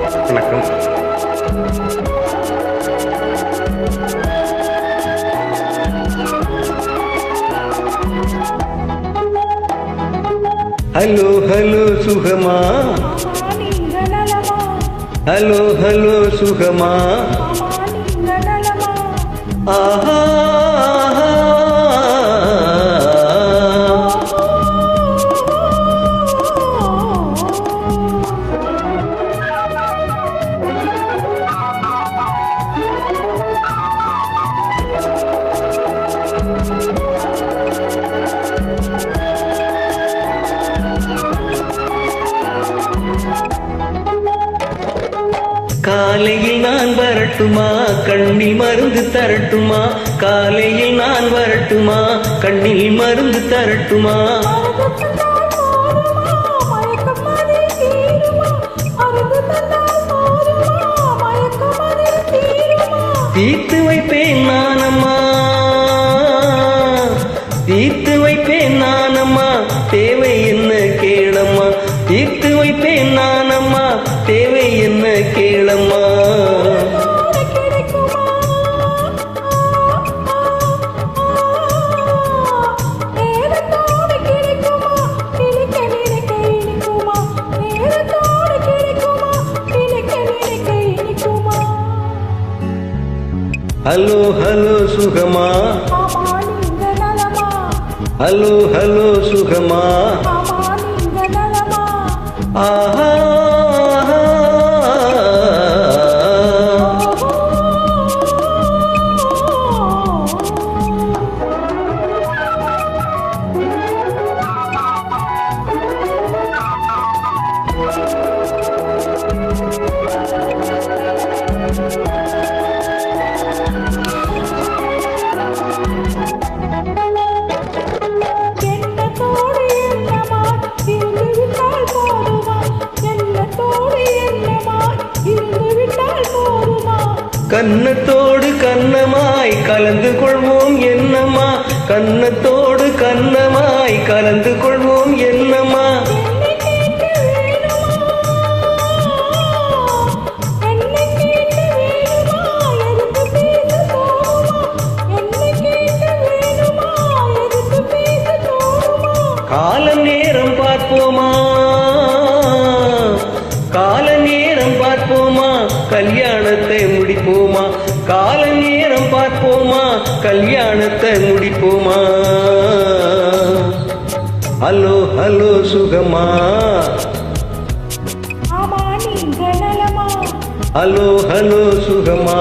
வணக்கம். Hello hello சுகமா, hello hello சுகமா, ஆஹா காலையில் நான் வரட்டுமா, கண்ணில் மருந்து தரட்டுமா? காலையில் நான் வரட்டுமா, கண்ணில் மருந்து தரட்டுமா? தீர்த்து வைப்பேன் நானம்மா, தீர்த்து வைப்பேன் நானம்மா, தேவை என்ன கேளம்மா? தீர்த்து வைப்பேன் நானம்மா, தேவை என்ன கேளம்மா? ஹலோ ஹலோ சுகமா, ஹலோ ஹலோ சுகமா, ஆஹா கன்னத்தோடு கன்னமாய் கலந்து கொள்வோம் என்னம்மா, கன்னத்தோடு கன்னமாய் கலந்து கொள்வோம் என்னம்மா? காலம் நேரம் பார்ப்போமா, கால நேரம் பார்ப்போமா, கல்யாணத்தை முடிப்போமா? கால நேரம் பார்ப்போமா, கல்யாணத்தை முடிப்போமா? ஹலோ ஹலோ சுகமா, ஹலோ ஹலோ சுகமா,